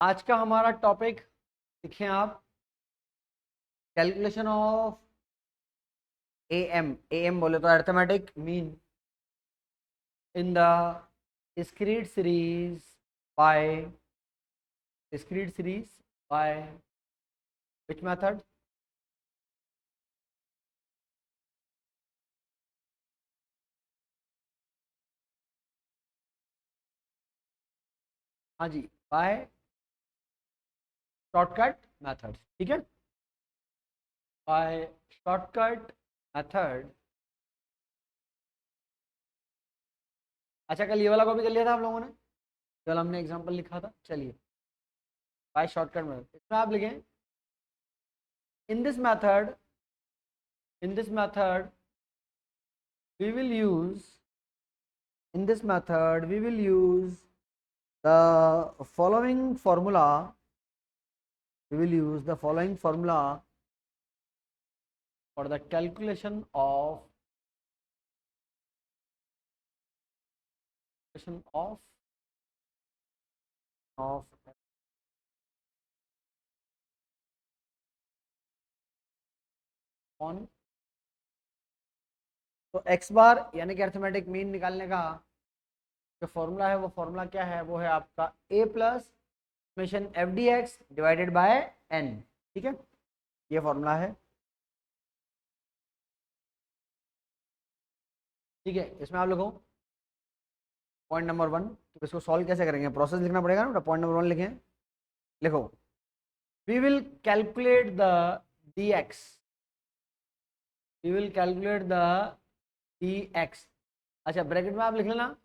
आज का हमारा टॉपिक लिखें आप, कैलकुलेशन ऑफ एम बोले तो arithmetic mean in the discrete series by discrete series by which method? हाँ जी, बाय शॉर्टकट मेथड। ठीक है, बाय शॉर्टकट मेथड। अच्छा, कल ये वाला कॉपी कर लिया था आप लोगों ने? कल हमने एग्जांपल लिखा था। चलिए, बाय शॉर्टकट मेथड इसमें आप लिखें, in this method we will use in this method we will use the following formula. We will use the following formula for the calculation of of on। तो x बार यानी कि arithmetic mean निकालने का जो formula है, वो formula क्या है? वो है आपका a plus summation F D x divided by n। ठीक है, ये फॉर्मूला है। ठीक है, इसमें आप लिखो पॉइंट नंबर 1। तो इसको सॉल्व कैसे करेंगे? प्रोसेस लिखना पड़ेगा ना। पॉइंट नंबर 1 लिखें, लिखो, we will calculate the dx, we will calculate the dx। अच्छा, ब्रैकेट में आप लिख लेना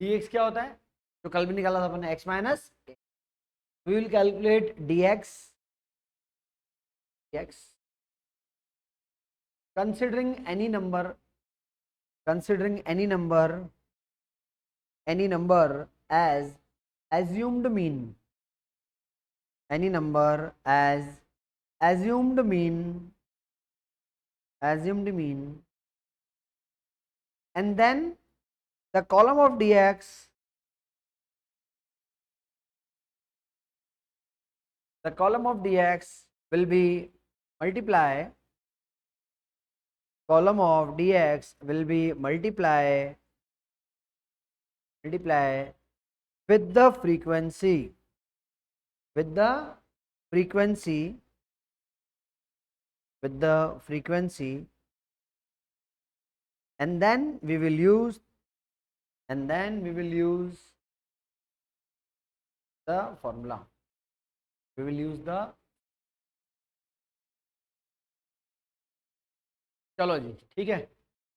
dx क्या होता है, जो कल भी निकाला था अपन ने, x minus. we will calculate dx considering any number, considering any number as assumed mean, any number as assumed mean, and then the column of dx, the column of dx will be multiply, column of dx will be multiply with the frequency, with the frequency, with the frequency, and then we will use, the formula, we will use the। चलो जी, ठीक है।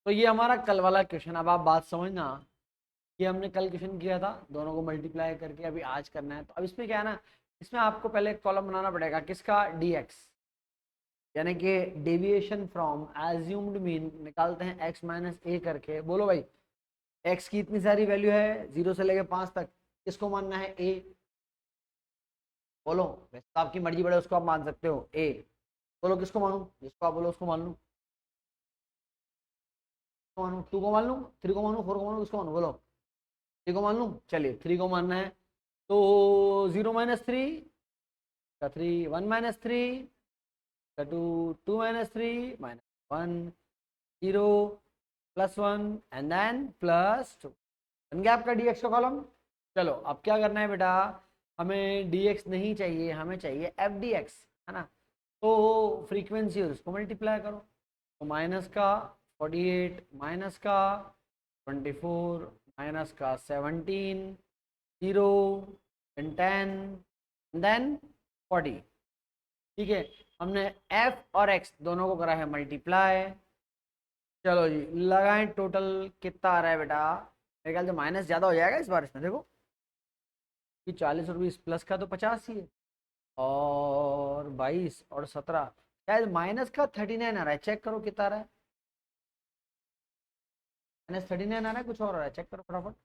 तो ये हमारा कल वाला question. अब आप बात समझना, ये हमने कल क्वेश्चन किया था, दोनों को मल्टीप्लाई करके अभी आज करना है। तो अब इसमें क्या है ना, इसमें आपको पहले एक कॉलम बनाना पड़ेगा, किसका? dx, यानी कि डेविएशन फ्रॉम एज्यूम्ड मीन निकालते हैं x माइनस ए करके। बोलो भाई, x की इतनी सारी वैल्यू है 0 से लेकर 5 तक, किसको मानना है? a। बोलो, वैसे तो आपकी मर्जी बढ़े, उसको आप मान सकते हो a। बोलो किसको मानूं? जिसको आप बोलो उसको मान लूं। मानूं 2 को मान लूं, 3 को मानूं, 4 को मानूं, किसको मानूं? बोलो, 3 को मान लूं। चलिए, 3 को मानना है। तो 0 माइनस 3 का 3, 1 माइनस 3 का 2, 2 minus 3 minus 1, 0 plus 1 and then plus 2। बन गया आपका dx का कॉलम। चलो, अब क्या करना है बेटा, हमें dx नहीं चाहिए, हमें चाहिए एफ डी एक्स, है ना। तो फ्रीक्वेंसी और उसको मल्टीप्लाई करो। तो माइनस का 48 माइनस का 24 माइनस का 17, 0 एंड 10 देन 40। ठीक है, हमने f और x दोनों को करा है मल्टीप्लाई। चलो जी, लगाएं टोटल, कितना आ रहा है बेटा? मेरे ख्याल से माइनस ज़्यादा हो जाएगा इस बार। इसमें देखो कि 40 और 20 प्लस का तो 50 ही है, और 22 और 17, शायद माइनस का 39 आ रहा है। चेक करो कितना आ रहा है। -39 आ रहा है, कुछ और आ रहा है? चेक करो फटाफट।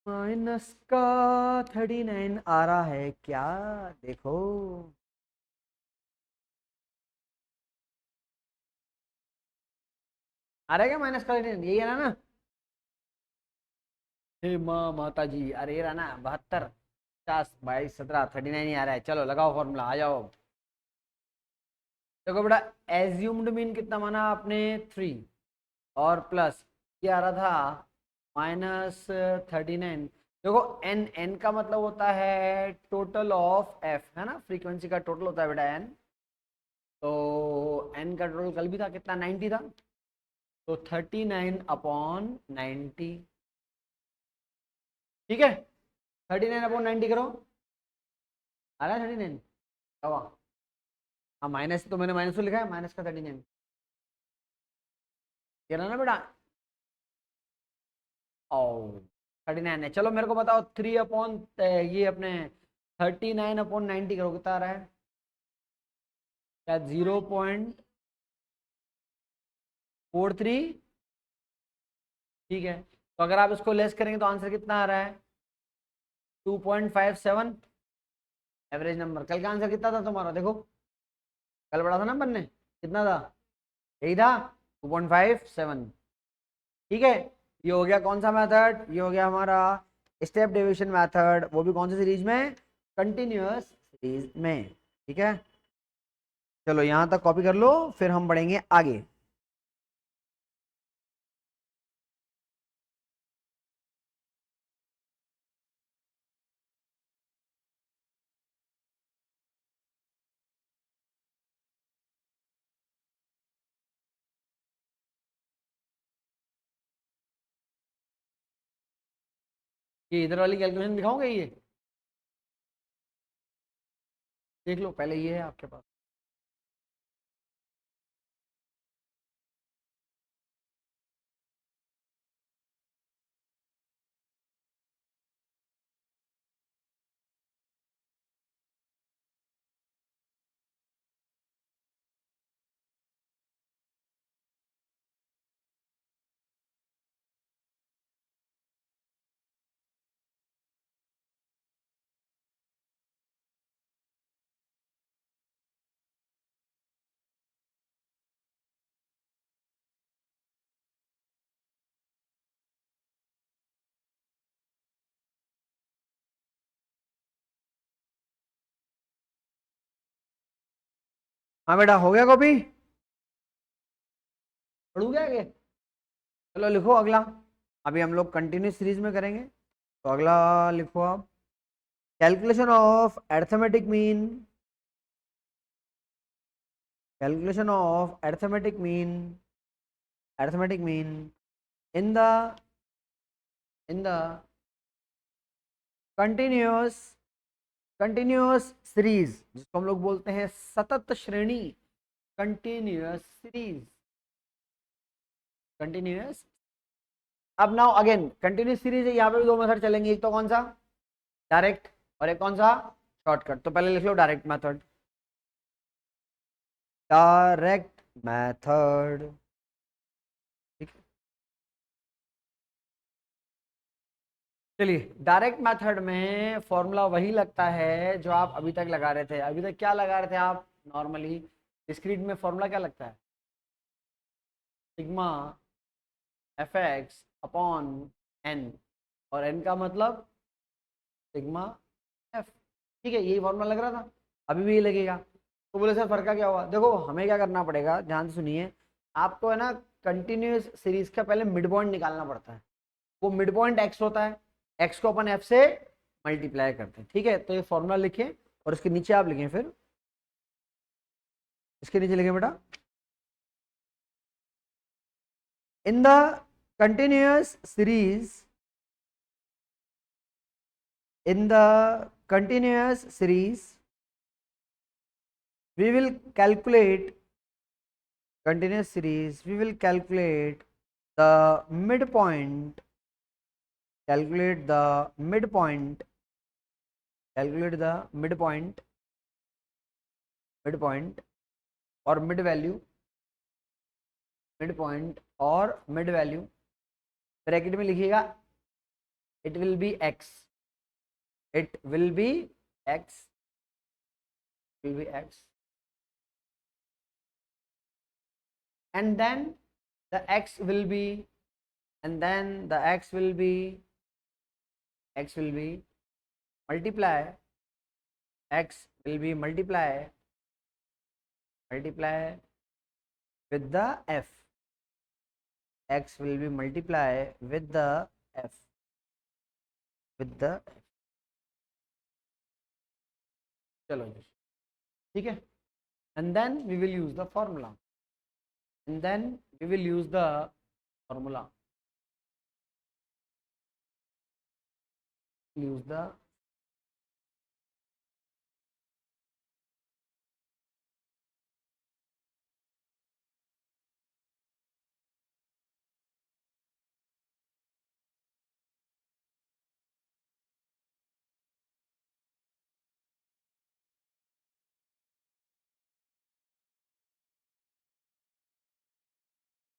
माइनस का 39 आ रहा है क्या? देखो, आ रहा है क्या माइनस का 39? यही है ना? हे माँ माता जी, अरे ये रहा ना 72, 50, 22, 17, 39 ही आ रहा है। चलो लगाओ फॉर्मूला, आ जाओ। देखो बेटा, एज्यूम्ड मीन कितना माना आपने, 3, और प्लस ये आ रहा था -39। देखो एन, एन का मतलब होता है टोटल ऑफ एफ, है ना, फ्रीक्वेंसी का टोटल होता है बेटा एन। तो एन का टोटल कल भी था कितना, 90 था। तो 39/90। ठीक है, 39/90 करो, आ रहा है 39। हवा, हाँ माइनस, तो मैंने माइनस तो लिखा है, माइनस का 39 कह रहा ना बेटा। ओ 39 है, चलो मेरे को बताओ 3 ये अपने 39/90 करो, कितना आ रहा है, क्या 0.43। ठीक है, तो अगर आप इसको लेस करेंगे तो आंसर कितना आ रहा है, 2.57। एवरेज नंबर, कल का आंसर कितना था तुम्हारा, देखो कल बड़ा था ना बनने, कितना था, यही था 2.57। ठीक है, ये हो गया कौन सा मेथड, ये हो गया हमारा स्टेप डेविएशन मेथड, वो भी कौन सी सीरीज में, कंटिन्यूअस सीरीज में। ठीक है, चलो यहां तक कॉपी कर लो, फिर हम बढ़ेंगे आगे। ये इधर वाली कैलकुलेशन दिखाओगे, ये देख लो पहले, ये है आपके पास। हाँ बेटा, हो गया कॉपी, पढ़ू क्या आगे, चलो लिखो अगला। अभी हम लोग कंटिन्यूस सीरीज में करेंगे, तो अगला लिखो आप, calculation of arithmetic mean, calculation of arithmetic mean in the in the continuous continuous series, जिसको हम लोग बोलते हैं सतत श्रेणी, कंटिन्यूअस सीरीज, कंटिन्यूअस। अब नाउ अगेन कंटिन्यूअस सीरीज है, यहाँ पे भी दो मेथड चलेंगे, एक तो कौन सा, डायरेक्ट, और एक कौन सा, शॉर्टकट। तो पहले लिख लो डायरेक्ट मेथड, डायरेक्ट मेथड। ठीक है, चलिए डायरेक्ट मेथड में फॉर्मूला वही लगता है जो आप अभी तक लगा रहे थे। अभी तक क्या लगा रहे थे आप नॉर्मली, डिस्क्रीट में फॉर्मूला क्या लगता है, sigma F X upon N, और एन का मतलब सिग्मा एफ। ठीक है, यही फॉर्मूला लग रहा था, अभी भी ये लगेगा। तो बोले सर फर्क क्या हुआ, देखो हमें क्या करना पड़ेगा, ध्यान से सुनिए। आपको है ना कंटिन्यूस सीरीज का पहले मिड पॉइंट निकालना पड़ता है। वो मिड पॉइंट एक्स होता है, एक्स को अपन एफ से मल्टीप्लाई करते हैं। ठीक है, तो ये फॉर्मूला लिखें, और इसके नीचे आप लिखें, फिर इसके नीचे लिखें बेटा, in the continuous series, in the continuous series we will calculate, continuous series we will calculate the midpoint, calculate the midpoint, calculate the midpoint or mid value, midpoint और mid value, ब्रैकेट में लिखिएगा, it will be x, it will be x, will be x, and then the x will be, and then the x will be x will be multiply with the f. X will be multiply with the f, चलो जी, ठीक है. And then we will use the formula. Use the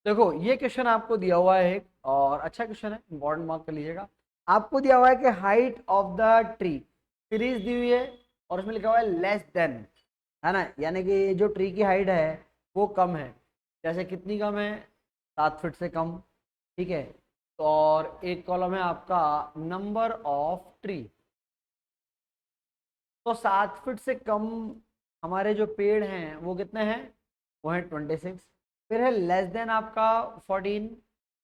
देखो, ये question आपको दिया हुआ है एक, और अच्छा क्वेश्चन है, इंपॉर्टेंट मार्क कर लीजिएगा. आपको दिया हुआ है कि height of the tree, series दी हुई है और उसमें लिखा हुआ है लेस देन, है ना, यानी कि जो ट्री की हाइट है वो कम है. जैसे कितनी कम है? 7 फीट से कम. ठीक है. तो और एक कॉलम है आपका नंबर ऑफ ट्री. तो 7 फीट से कम हमारे जो पेड़ हैं वो कितने हैं? वो है 26. फिर है लेस देन आपका 14,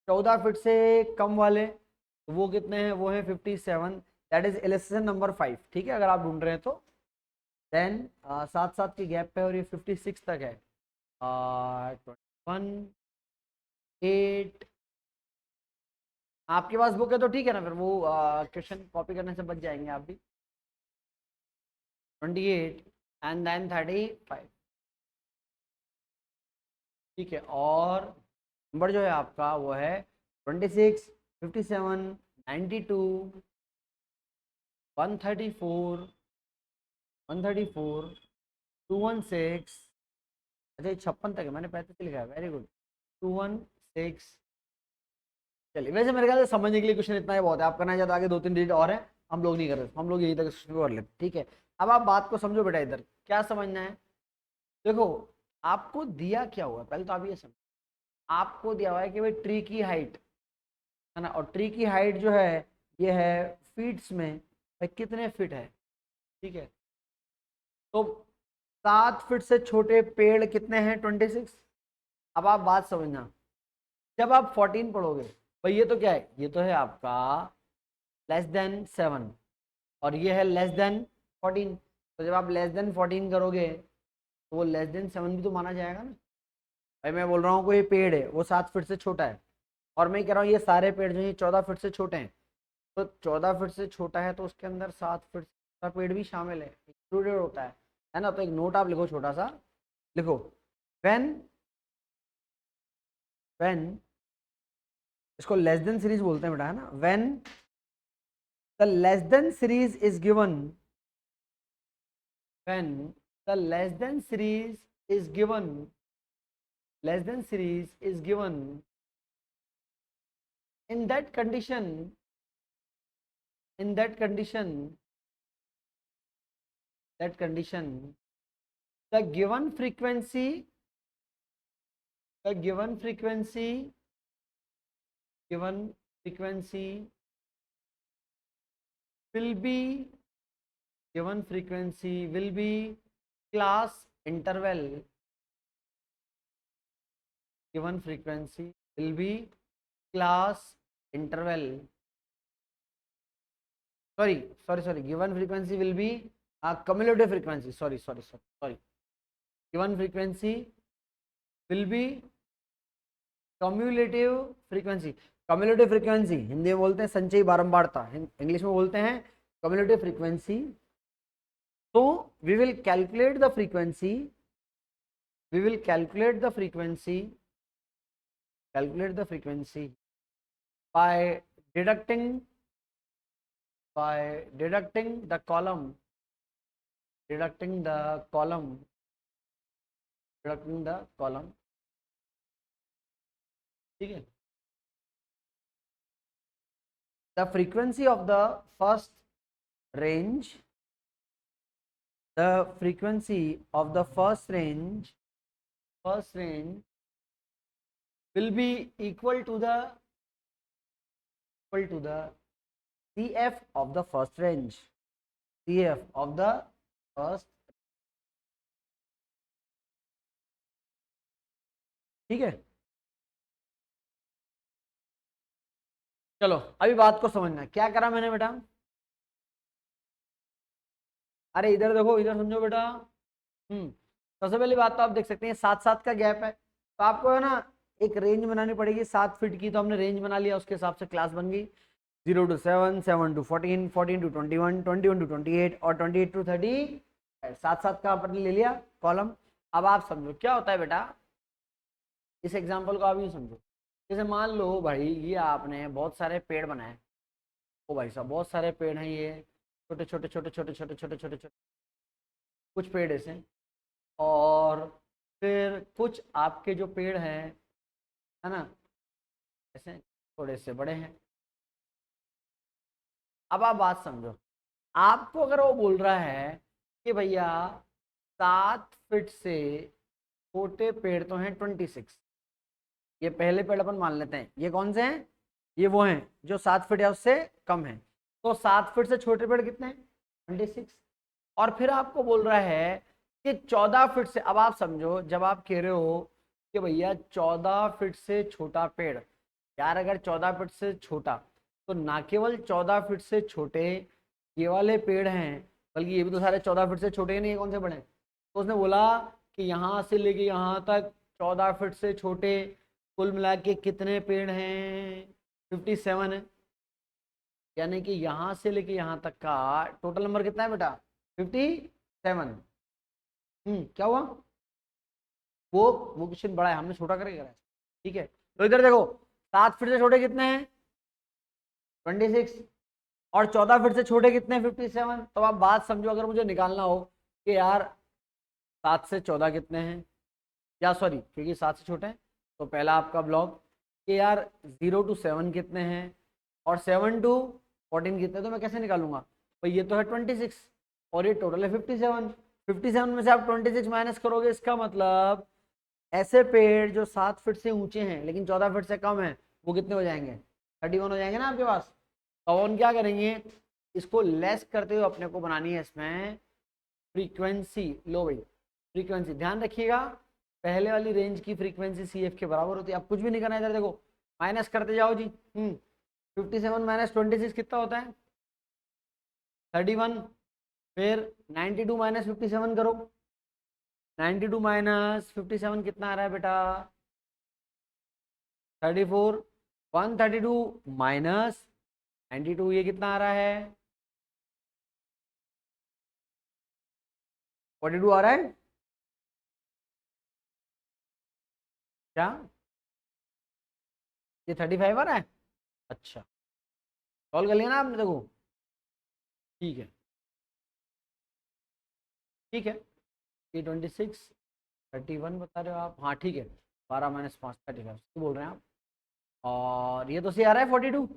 14 फीट से कम वाले, तो वो कितने हैं? वो है 57. That is illustration number 5. ठीक है, अगर आप ढूंढ रहे हैं तो. देन 7 7 की गैप पे और ये 56 तक है. 21, 8. आपके पास बुक है तो ठीक है ना, फिर वो क्वेश्चन कॉपी करने से बच जाएंगे आप भी. 28 एंड देन 35. ठीक है. और नंबर जो है आपका वो है 26, 57, 92, 134, 216. अच्छा, 56 तक है, मैंने 35 लिखा है. Very good. 216. चलिए, वैसे मेरे ख्याल से समझने के लिए क्वेश्चन इतना ही बहुत है. आप करना चाहते तो आगे 2 3 डिजिट और है, हम लोग नहीं कर रहे, हम लोग यही तक क्वेश्चन कर लेते. ठीक है. अब आप बात को समझो बेटा. इधर क्या समझना है? देखो, आपको दिया क्या हुआ, पहले तो आप ये समझो. आपको दिया हुआ है कि भाई ट्री की हाइट, है ना, और ट्री की हाइट जो है ये है फीट्स में. भाई कितने फीट है? ठीक है. तो 7 फीट से छोटे पेड़ कितने हैं? 26. अब आप बात समझना, जब आप 14 पढ़ोगे, भाई ये तो क्या है? ये तो है आपका लेस देन 7, और ये है लेस देन 14. तो जब आप लेस देन 14 करोगे तो वो लेस देन 7 भी तो माना जाएगा ना. भाई मैं बोल रहा हूँ कोई पेड़ है वो 7 फीट से छोटा है, और मैं कह रहा हूँ ये सारे पेड़ जो है 14 फीट से छोटे हैं. तो 14 फीट से छोटा है तो उसके अंदर 7 फीट का पेड़ भी शामिल है, इंक्लूडेड होता है ना. तो एक नोट आप लिखो, छोटा सा लिखो. व्हेन व्हेन इसको लेस देन सीरीज बोलते हैं बेटा, है ना. When the less than series is given, when the less than series is given, in that condition, in that condition that condition the given frequency, the given frequency will be, given frequency will be class interval, given frequency will be class interval, sorry, given frequency will be cumulative frequency, sorry, given frequency will be cumulative frequency. cumulative frequency Hindi में बोलते हैं संचयी बारंबारता, English में बोलते हैं cumulative frequency. So we will calculate the frequency, by deducting the column, ठीक है. The frequency of the first range, the frequency of the first range will be equal to the CF of the first range, CF of the first, ठीक है। चलो अभी बात को समझना, क्या करा मैंने बेटा, अरे इधर देखो, इधर समझो बेटा। सबसे पहली बात तो आप देख सकते हैं 7-7 का गैप है, तो आपको है ना एक रेंज बनानी पड़ेगी 7 फीट की, तो हमने रेंज बना लिया, उसके हिसाब से क्लास बन गई 0 to 7, 7 to 14, 14 to 21, 21 to 28 और 28 to 30, 7-7 का अपन ले लिया कॉलम। अब आप समझो क्या होता है बेटा, इस एग्जाम्पल को आप यूँ समझो, जैसे मान लो भाई ये आपने बहुत सारे पेड़ बनाए, ओ भाई साहब बहुत सारे पेड़ हैं, ये छोटे छोटे छोटे छोटे छोटे छोटे छोटे छोटे कुछ पेड़ ऐसे, और फिर कुछ आपके जो पेड़ हैं है ना ऐसे थोड़े से बड़े हैं। अब आप बात समझो, आपको अगर वो बोल रहा है कि भैया 7 फीट से छोटे पेड़ तो हैं 26, ये पहले पेड़ अपन मान लेते हैं, ये कौन से हैं, ये वो हैं जो 7 फीट या उससे कम है, तो 7 फीट से छोटे पेड़ कितने हैं 26, और फिर आपको बोल रहा है कि 14 फीट से, अब आप समझो जब आप कह रहे हो कि भैया 14 फीट से छोटा पेड़, यार अगर 14 फीट से छोटा तो ना केवल 14 फीट से छोटे ये वाले पेड़ हैं, बल्कि ये भी तो सारे 14 फीट से छोटे ही नहीं है, कौन से बड़े हैं? तो उसने बोला कि यहाँ से लेके यहाँ तक 14 फीट से छोटे कुल मिला के कितने पेड़ हैं 57 है, यानी कि यहाँ से लेके यहाँ तक का टोटल नंबर कितना है बेटा 57। क्या हुआ, वो क्वेश्चन बड़ा है, हमने छोटा करके करा है, ठीक है। तो इधर देखो 7 फीट से छोटे कितने हैं 26, और 14 फीट से छोटे कितने हैं 57। तो आप बात समझो, अगर मुझे निकालना हो कि यार 7 से 14 कितने हैं, या सॉरी क्योंकि 7 से छोटे हैं, तो पहला आपका ब्लॉक कि यार 0 to 7 कितने हैं और 7 to 14 कितने, तो मैं कैसे निकालूंगा भाई, ये तो है 26 और ये टोटल है 57, 57 में से आप 26 माइनस करोगे, इसका मतलब ऐसे पेड़ जो 7 फीट से ऊंचे हैं लेकिन 14 फीट से कम है वो कितने हो जाएंगे 31 हो जाएंगे ना आपके पास। तो अपन क्या करेंगे, इसको लेस करते हुए अपने को बनानी है इसमें फ्रीक्वेंसी। लो भाई फ्रीक्वेंसी ध्यान रखिएगा, पहले वाली रेंज की फ्रीक्वेंसी CF के बराबर होती है। अब कुछ भी नहीं करना है, इधर देखो माइनस करते जाओ जी। 57 माइनस 26 कितना होता है 31, फिर 92 माइनस 57 करो, 92 माइनस 57 कितना आ रहा है बेटा 34, 132 माइनस 92 ये कितना आ रहा है 42 आ रहा है क्या, ये 35 आ रहा है, अच्छा सॉल्व कर लिया ना आपने, देखो ठीक है ठीक है, ये 26 31 बता रहे हो आप, हाँ ठीक है, 12 माइनस 5 35 बोल रहे हैं आप, और ये तो सी आ रहा है 42,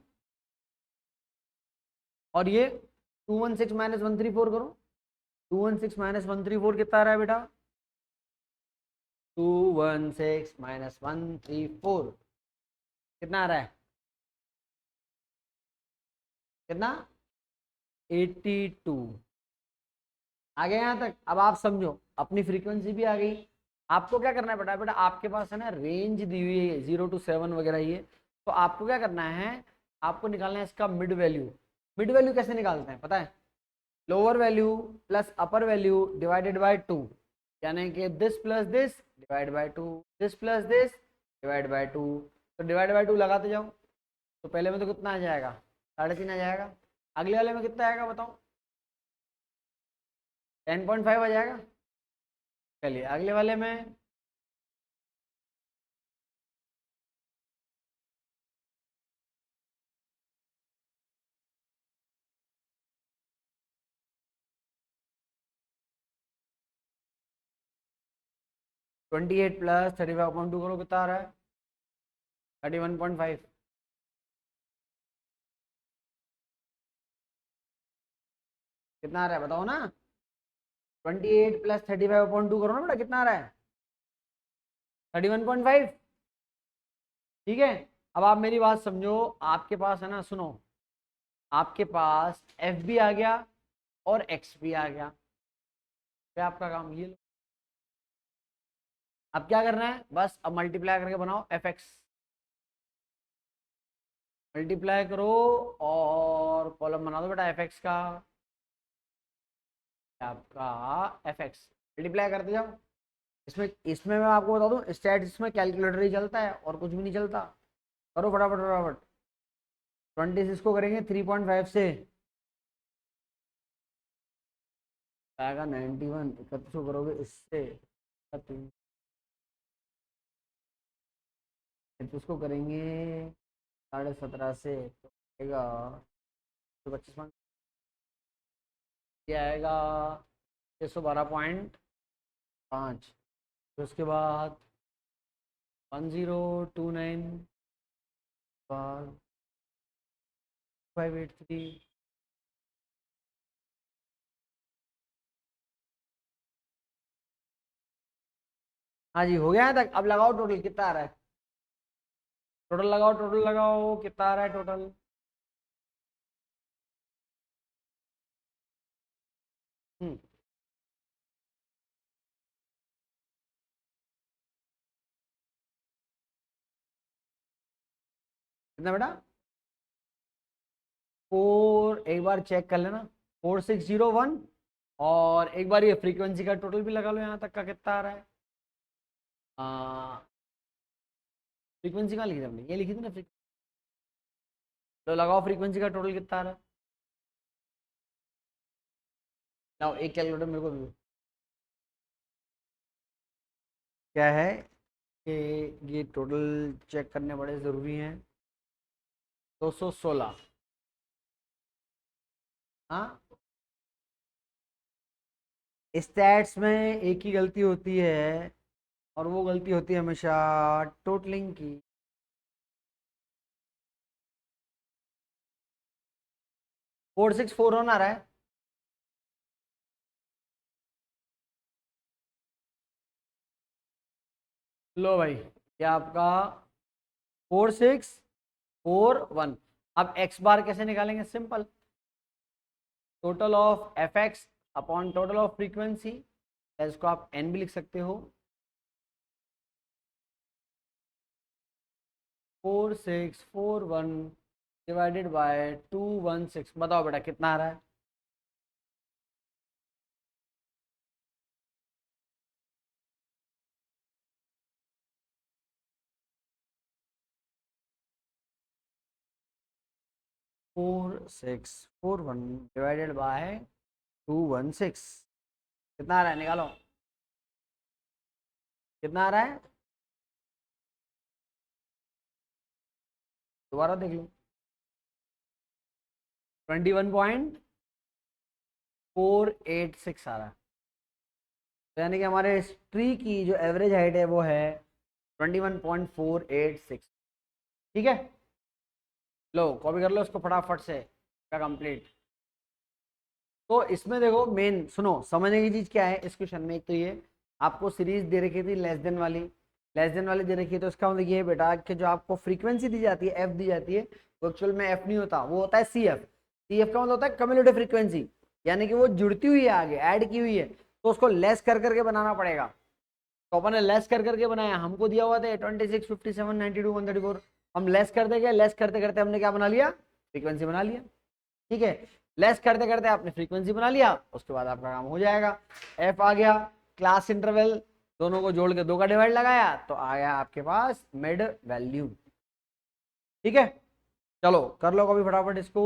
और ये 216 माइनस 134 करो, 216 माइनस 134 कितना आ रहा है बेटा 216 माइनस 134 कितना आ रहा है कितना 82। आ गए यहाँ तक। अब आप समझो अपनी फ्रीक्वेंसी भी आ गई, आपको क्या करना है बेटा, बेटा आपके पास है ना रेंज दी हुई है 0 to 7 वगैरह ये, तो आपको क्या करना है, आपको निकालना है इसका मिड वैल्यू। मिड वैल्यू कैसे निकालते हैं पता है, lower value plus upper value divided by 2, यानी कि this plus this divide by 2, this plus this divide by 2, तो डिवाइड बाय 2 लगाते जाओ, तो पहले में तो कितना आ जाएगा 3.5 आ जाएगा, अगले वाले में कितना आएगा बताओ 10.5 आ जाएगा। चलिए अगले वाले में 28 प्लस 35.2 करो कितना आ रहा है 31.5, कितना आ रहा है बताओ ना, 28 प्लस 35.2 करो ना बेटा कितना आ रहा है 31.5, ठीक है। अब आप मेरी बात समझो, आपके पास है ना सुनो, आपके पास एफ भी आ गया और एक्स भी आ गया। क्या आपका काम ये लो। अब क्या करना है, बस अब मल्टीप्लाई करके बनाओ एफ एक्स, मल्टीप्लाई करो और कॉलम बना दो बेटा एफ एक्स का, आपका एफ एक्स मल्टीप्लाई करते जाओ। इसमें इसमें मैं आपको बता दूं स्टैट्स में कैलकुलेटर ही चलता है और कुछ भी नहीं चलता। करो फटाफट फटाफट। 26 को करेंगे 3.5 से आएगा 91, 31 को करोगे इससे 33 को करेंगे 17.5 से तो आएगा 25, ये आएगा 612.5। फिर उसके बाद 1029 583। हाँ जी हो गया है तक। अब लगाओ टोटल कितना आ रहा है, टोटल लगाओ, टोटल लगाओ कितना आ रहा है टोटल। हम्म कितना बेटा, 4, एक बार चेक कर लेना 4601। और एक बार ये फ्रीक्वेंसी का टोटल भी लगा लो, यहाँ तक का कितना आ रहा है। फ्रीक्वेंसी कहाँ लिखी थी हमने, ये लिखी थी ना फ्रीक्वेंसी। तो लगाओ फ्रीक्वेंसी का टोटल कितना आ रहा है। लाओ एक कैलकुलेटर मेरे को दो। क्या है कि ये टोटल चेक करने बड़े ज़रूरी हैं। 216। हाँ स्टैट्स में एक ही गलती होती है और वो गलती होती है हमेशा टोटलिंग की। 464 होना रहा है। लो भाई ये आपका 4641। अब एक्स बार कैसे निकालेंगे, simple, total of F X upon total of frequency, इसको आप एन भी लिख सकते हो। 4641 डिवाइडेड बाय 216, बताओ बेटा कितना आ रहा है। Four six four one divided by 216 कितना आ रहा है, निकालो कितना आ रहा है, दोबारा देख लो। 21.486 आ रहा है। तो यानी कि हमारे इस ट्री की जो एवरेज हाइट है वो है 21.486। ठीक है, लो कॉपी कर लो इसको फटाफट से का कंप्लीट। तो इसमें देखो मेन सुनो समझने की चीज क्या है इस क्वेश्चन में। एक तो ये आपको सीरीज दे रखी थी लेस देन वाली, लेस देन वाली दे रखी है, तो इसका मतलब ये है बेटा कि जो आपको फ्रीक्वेंसी दी जाती है एफ दी जाती है वो एक्चुअल में एफ नहीं होता, वो होता है सी एफ। सी एफ का मतलब होता है कम्युलेटिव फ्रीक्वेंसी, यानी कि वो जुड़ती हुई है आगे ऐड की हुई है, तो उसको लेस कर करके बनाना पड़ेगा। तो अपन ने लेस कर करके बनाया, हमको दिया हुआ था 26 57 92 134, हम लेस करते गए, लेस करते करते हमने क्या बना लिया, फ्रीक्वेंसी बना लिया। ठीक है, लेस करते करते आपने फ्रीक्वेंसी बना लिया, उसके बाद आपका काम हो जाएगा। एफ आ गया, क्लास इंटरवल दोनों को जोड़ के 2 का डिवाइड लगाया तो आ गया आपके पास मिड वैल्यू। ठीक है, चलो कर लो कभी फटाफट इसको।